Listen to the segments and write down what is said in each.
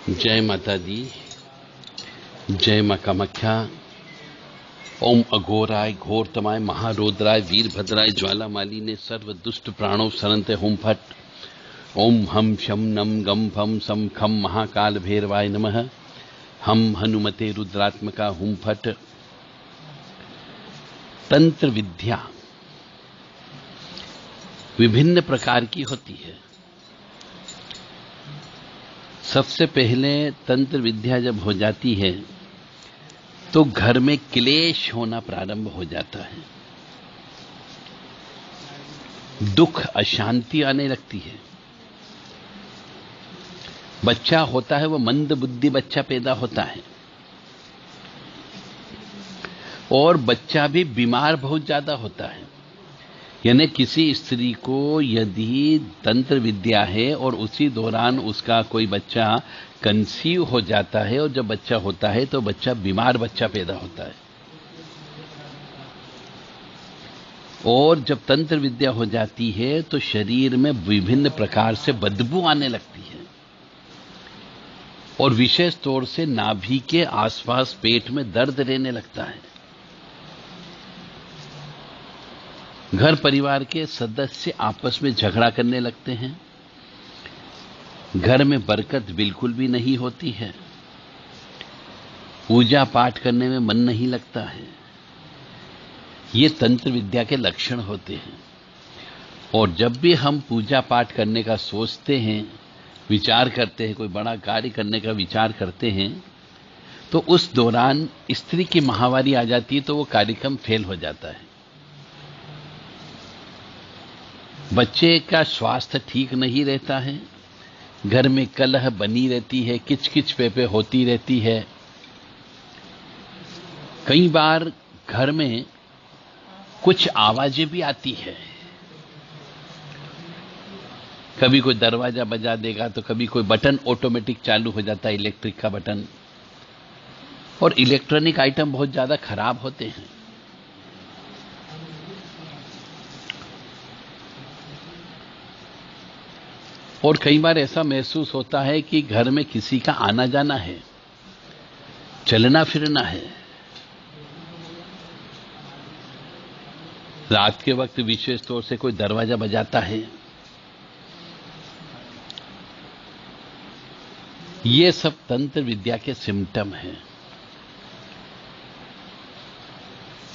जय माता दी, जय मां कामाख्या। ओम अघोराय घोरतमाय महारोद्राय वीरभद्राय ज्वालामालिने सर्व दुष्ट प्राणों सरंते हुम फट। ओम हम शम नम गम फम सम खम महाकाल भैरवाय नमः। हम हनुमते रुद्रात्मका हुम फट। तंत्र विद्या विभिन्न प्रकार की होती है। सबसे पहले तंत्र विद्या जब हो जाती है तो घर में क्लेश होना प्रारंभ हो जाता है, दुख अशांति आने लगती है। बच्चा होता है वो मंद बुद्धि बच्चा पैदा होता है और बच्चा भी बीमार बहुत ज्यादा होता है। यानी किसी स्त्री को यदि तंत्र विद्या है और उसी दौरान उसका कोई बच्चा कंसीव हो जाता है और जब बच्चा होता है तो बच्चा बीमार बच्चा पैदा होता है। और जब तंत्र विद्या हो जाती है तो शरीर में विभिन्न प्रकार से बदबू आने लगती है और विशेष तौर से नाभि के आसपास पेट में दर्द रहने लगता है। घर परिवार के सदस्य आपस में झगड़ा करने लगते हैं। घर में बरकत बिल्कुल भी नहीं होती है। पूजा पाठ करने में मन नहीं लगता है। ये तंत्र विद्या के लक्षण होते हैं। और जब भी हम पूजा पाठ करने का सोचते हैं, विचार करते हैं, कोई बड़ा कार्य करने का विचार करते हैं, तो उस दौरान स्त्री की माहवारी आ जाती है तो वो कार्यक्रम फेल हो जाता है। बच्चे का स्वास्थ्य ठीक नहीं रहता है। घर में कलह बनी रहती है, किचकिच पे होती रहती है। कई बार घर में कुछ आवाजें भी आती है। कभी कोई दरवाजा बजा देगा तो कभी कोई बटन ऑटोमेटिक चालू हो जाता है, इलेक्ट्रिक का बटन। और इलेक्ट्रॉनिक आइटम बहुत ज्यादा खराब होते हैं। और कई बार ऐसा महसूस होता है कि घर में किसी का आना जाना है, चलना फिरना है। रात के वक्त विशेष तौर से कोई दरवाजा बजाता है। ये सब तंत्र विद्या के सिम्टम हैं।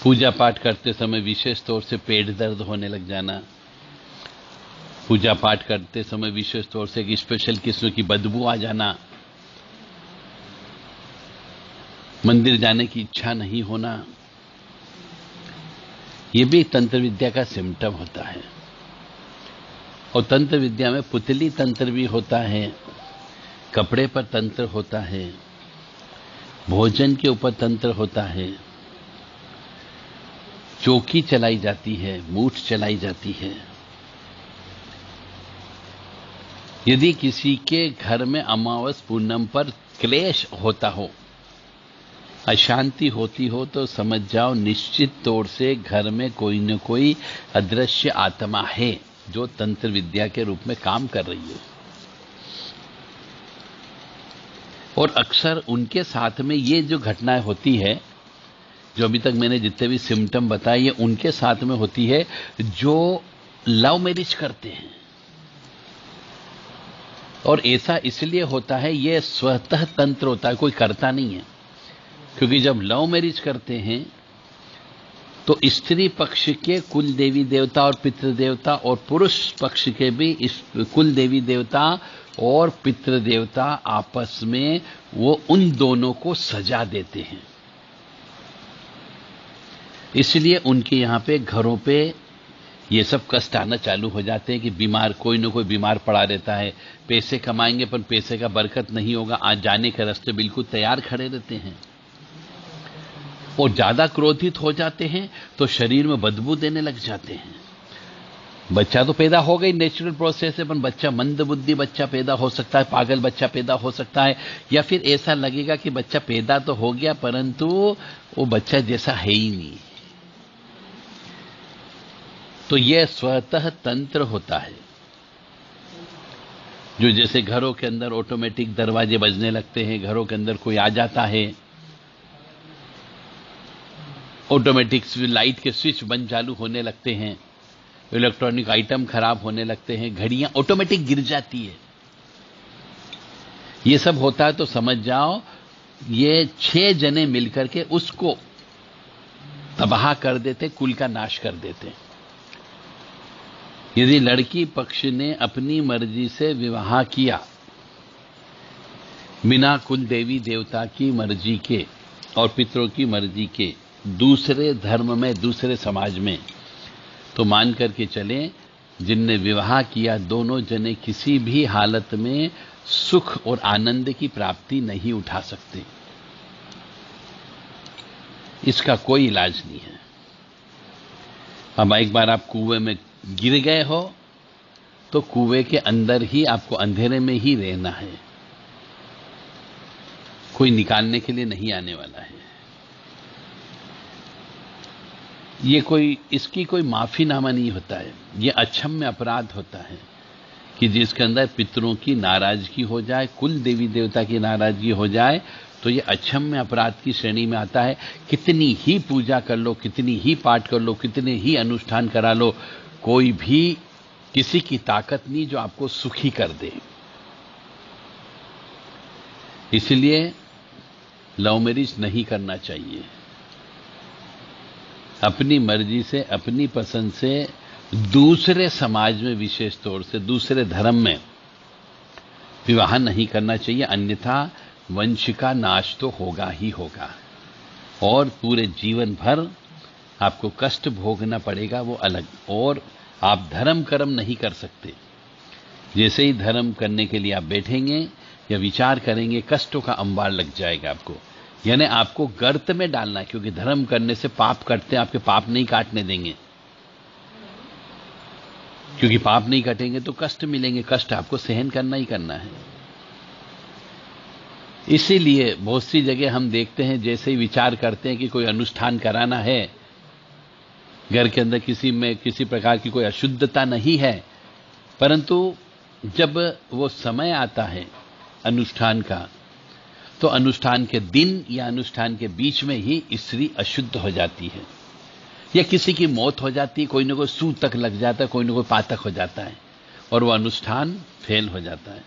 पूजा पाठ करते समय विशेष तौर से पेट दर्द होने लग जाना, पूजा पाठ करते समय विशेष तौर से एक स्पेशल किस्म की बदबू आ जाना, मंदिर जाने की इच्छा नहीं होना, ये भी तंत्र विद्या का सिम्टम होता है। और तंत्र विद्या में पुतली तंत्र भी होता है, कपड़े पर तंत्र होता है, भोजन के ऊपर तंत्र होता है, चौकी चलाई जाती है, मूठ चलाई जाती है। यदि किसी के घर में अमावस पूर्णिमा पर क्लेश होता हो, अशांति होती हो, तो समझ जाओ निश्चित तौर से घर में कोई न कोई अदृश्य आत्मा है जो तंत्र विद्या के रूप में काम कर रही है। और अक्सर उनके साथ में ये जो घटनाएं होती है, जो अभी तक मैंने जितने भी सिम्टम बताए, ये उनके साथ में होती है जो लव मैरिज करते हैं। और ऐसा इसलिए होता है, ये स्वतः तंत्र होता है, कोई करता नहीं है। क्योंकि जब लव मैरिज करते हैं तो स्त्री पक्ष के कुल देवी देवता और पितृ देवता और पुरुष पक्ष के भी इस कुल देवी देवता और पितृ देवता आपस में वो उन दोनों को सजा देते हैं। इसलिए उनके यहां पे घरों पे ये सब कष्ट आना चालू हो जाते हैं कि बीमार, कोई न कोई बीमार पड़ा रहता है। पैसे कमाएंगे पर पैसे का बरकत नहीं होगा। आज जाने के रास्ते बिल्कुल तैयार खड़े रहते हैं। और ज्यादा क्रोधित हो जाते हैं तो शरीर में बदबू देने लग जाते हैं। बच्चा तो पैदा हो गई, नेचुरल प्रोसेस है, पर बच्चा मंद बुद्धि बच्चा पैदा हो सकता है, पागल बच्चा पैदा हो सकता है, या फिर ऐसा लगेगा कि बच्चा पैदा तो हो गया परंतु वो बच्चा जैसा है ही नहीं। तो यह स्वतः तंत्र होता है। जो जैसे घरों के अंदर ऑटोमेटिक दरवाजे बजने लगते हैं, घरों के अंदर कोई आ जाता है, ऑटोमेटिक लाइट के स्विच बंद चालू होने लगते हैं, इलेक्ट्रॉनिक आइटम खराब होने लगते हैं, घड़ियां ऑटोमेटिक गिर जाती है, ये सब होता है तो समझ जाओ ये 6 जने मिलकर के उसको तबाह कर देते, कुल का नाश कर देते। यदि लड़की पक्ष ने अपनी मर्जी से विवाह किया बिना कुल देवी देवता की मर्जी के और पितरों की मर्जी के, दूसरे धर्म में, दूसरे समाज में, तो मान करके चलें जिनने विवाह किया दोनों जने किसी भी हालत में सुख और आनंद की प्राप्ति नहीं उठा सकते। इसका कोई इलाज नहीं है। अब एक बार आप कुएं में गिर गए हो तो कुएं के अंदर ही आपको अंधेरे में ही रहना है, कोई निकालने के लिए नहीं आने वाला है। इसकी कोई माफीनामा नहीं होता है, ये अक्षम्य अपराध होता है कि जिसके अंदर पितरों की नाराजगी हो जाए, कुल देवी देवता की नाराजगी हो जाए, तो ये अक्षम्य अपराध की श्रेणी में आता है। कितनी ही पूजा कर लो, कितनी ही पाठ कर लो, कितने ही अनुष्ठान करा लो, कोई भी किसी की ताकत नहीं जो आपको सुखी कर दे। इसलिए लव मैरिज नहीं करना चाहिए। अपनी मर्जी से, अपनी पसंद से दूसरे समाज में, विशेष तौर से दूसरे धर्म में विवाह नहीं करना चाहिए, अन्यथा वंश का नाश तो होगा ही होगा और पूरे जीवन भर आपको कष्ट भोगना पड़ेगा, वो अलग। और आप धर्म कर्म नहीं कर सकते। जैसे ही धर्म करने के लिए आप बैठेंगे या विचार करेंगे, कष्टों का अंबार लग जाएगा आपको, यानी आपको गर्त में डालना है, क्योंकि धर्म करने से पाप कटते हैं, आपके पाप नहीं काटने देंगे, क्योंकि पाप नहीं कटेंगे तो कष्ट मिलेंगे, कष्ट आपको सहन करना ही करना है। इसीलिए बहुत सी जगह हम देखते हैं, जैसे ही विचार करते हैं कि कोई अनुष्ठान कराना है, घर के अंदर किसी में किसी प्रकार की कोई अशुद्धता नहीं है, परंतु जब वो समय आता है अनुष्ठान का, तो अनुष्ठान के दिन या अनुष्ठान के बीच में ही स्त्री अशुद्ध हो जाती है, या किसी की मौत हो जाती है, कोई न कोई सूत तक लग जाता है, कोई न कोई पातक हो जाता है और वो अनुष्ठान फेल हो जाता है।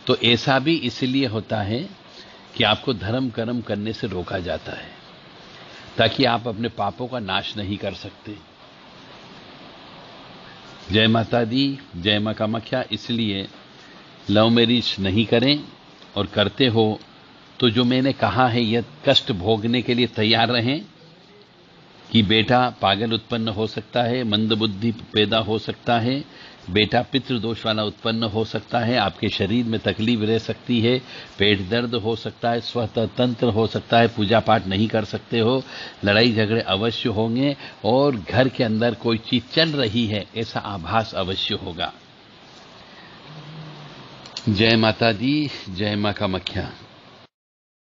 तो ऐसा भी इसलिए होता है कि आपको धर्म कर्म करने से रोका जाता है, ताकि आप अपने पापों का नाश नहीं कर सकते। जय माता दी, जय मां कामाख्या। इसलिए लव मैरिज नहीं करें, और करते हो तो जो मैंने कहा है यह कष्ट भोगने के लिए तैयार रहें कि बेटा पागल उत्पन्न हो सकता है, मंदबुद्धि पैदा हो सकता है, बेटा पितृदोष वाला उत्पन्न हो सकता है, आपके शरीर में तकलीफ रह सकती है, पेट दर्द हो सकता है, स्वतः तंत्र हो सकता है, पूजा पाठ नहीं कर सकते हो, लड़ाई झगड़े अवश्य होंगे, और घर के अंदर कोई चीज चल रही है ऐसा आभास अवश्य होगा। जय माता दी, जय मां कामाख्या।